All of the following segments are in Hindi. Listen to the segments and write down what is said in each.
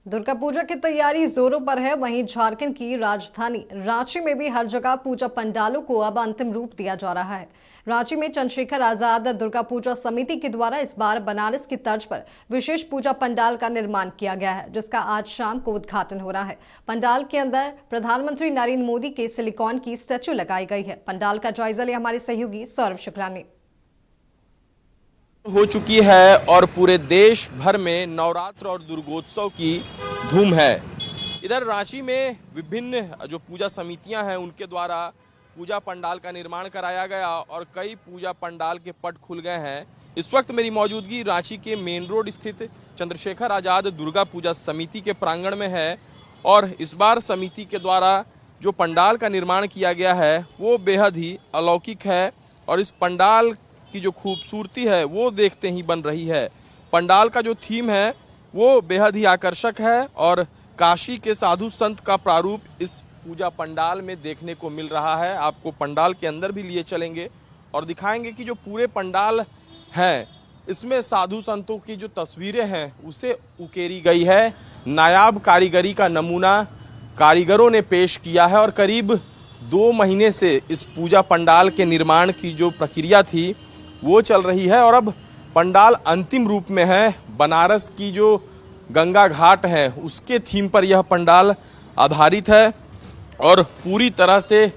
दुर्गा पूजा की तैयारी जोरों पर है। वहीं झारखंड की राजधानी रांची में भी हर जगह पूजा पंडालों को अब अंतिम रूप दिया जा रहा है। रांची में चंद्रशेखर आजाद दुर्गा पूजा समिति के द्वारा इस बार बनारस की तर्ज पर विशेष पूजा पंडाल का निर्माण किया गया है, जिसका आज शाम को उद्घाटन हो रहा है। पंडाल के अंदर प्रधानमंत्री नरेंद्र मोदी के सिलिकॉन की स्टैच्यू लगाई गई है। पंडाल का जायजा लिया हमारे सहयोगी सौरभ शुक्ला ने। हो चुकी है और पूरे देश भर में नवरात्र और दुर्गोत्सव की धूम है। इधर रांची में विभिन्न जो पूजा समितियां हैं उनके द्वारा पूजा पंडाल का निर्माण कराया गया और कई पूजा पंडाल के पट खुल गए हैं। इस वक्त मेरी मौजूदगी रांची के मेन रोड स्थित चंद्रशेखर आजाद दुर्गा पूजा समिति के प्रांगण में है और इस बार समिति के द्वारा जो पंडाल का निर्माण किया गया है वो बेहद ही अलौकिक है और इस पंडाल की जो खूबसूरती है वो देखते ही बन रही है। पंडाल का जो थीम है वो बेहद ही आकर्षक है और काशी के साधु संत का प्रारूप इस पूजा पंडाल में देखने को मिल रहा है। आपको पंडाल के अंदर भी लिए चलेंगे और दिखाएंगे कि जो पूरे पंडाल हैं इसमें साधु संतों की जो तस्वीरें हैं उसे उकेरी गई है। नायाब कारीगरी का नमूना कारीगरों ने पेश किया है और करीब 2 महीने से इस पूजा पंडाल के निर्माण की जो प्रक्रिया थी वो चल रही है और अब पंडाल अंतिम रूप में है। बनारस की जो गंगा घाट है उसके थीम पर यह पंडाल आधारित है और पूरी तरह से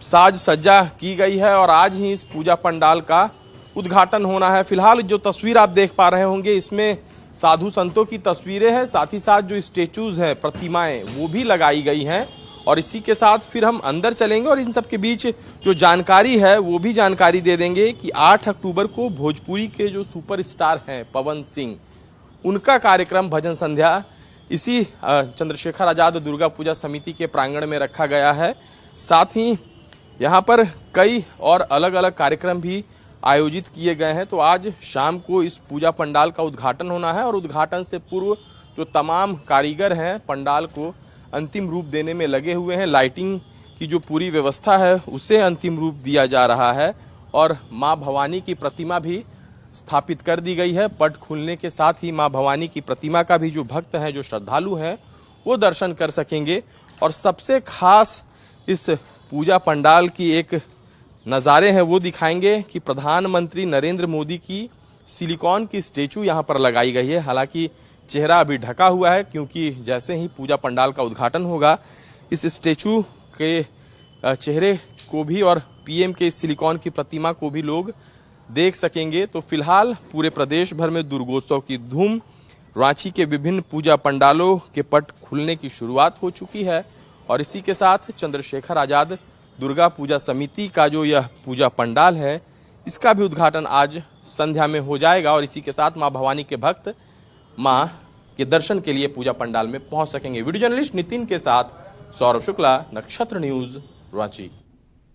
साज सज्जा की गई है और आज ही इस पूजा पंडाल का उद्घाटन होना है। फिलहाल जो तस्वीर आप देख पा रहे होंगे इसमें साधु संतों की तस्वीरें हैं, साथ ही साथ जो स्टेचूज हैं, प्रतिमाएं वो भी लगाई गई हैं और इसी के साथ फिर हम अंदर चलेंगे और इन सब के बीच जो जानकारी है वो भी जानकारी दे देंगे कि 8 अक्टूबर को भोजपुरी के जो सुपरस्टार हैं पवन सिंह, उनका कार्यक्रम भजन संध्या इसी चंद्रशेखर आजाद दुर्गा पूजा समिति के प्रांगण में रखा गया है। साथ ही यहाँ पर कई और अलग अलग कार्यक्रम भी आयोजित किए गए हैं। तो आज शाम को इस पूजा पंडाल का उद्घाटन होना है और उद्घाटन से पूर्व जो तमाम कारीगर हैं पंडाल को अंतिम रूप देने में लगे हुए हैं। लाइटिंग की जो पूरी व्यवस्था है उसे अंतिम रूप दिया जा रहा है और मां भवानी की प्रतिमा भी स्थापित कर दी गई है। पट खुलने के साथ ही मां भवानी की प्रतिमा का भी जो भक्त हैं, जो श्रद्धालु हैं, वो दर्शन कर सकेंगे। और सबसे खास इस पूजा पंडाल की एक नज़ारे हैं वो दिखाएंगे कि प्रधानमंत्री नरेंद्र मोदी की सिलिकॉन की स्टेचू यहाँ पर लगाई गई है। हालांकि चेहरा अभी ढका हुआ है क्योंकि जैसे ही पूजा पंडाल का उद्घाटन होगा इस स्टेचू के चेहरे को भी और पीएम के इस सिलिकॉन की प्रतिमा को भी लोग देख सकेंगे। तो फिलहाल पूरे प्रदेश भर में दुर्गोत्सव की धूम, रांची के विभिन्न पूजा पंडालों के पट खुलने की शुरुआत हो चुकी है और इसी के साथ चंद्रशेखर आजाद दुर्गा पूजा समिति का जो यह पूजा पंडाल है इसका भी उद्घाटन आज संध्या में हो जाएगा और इसी के साथ मां भवानी के भक्त मां के दर्शन के लिए पूजा पंडाल में पहुंच सकेंगे। वीडियो जर्नलिस्ट नितिन के साथ सौरभ शुक्ला, नक्षत्र न्यूज, रांची।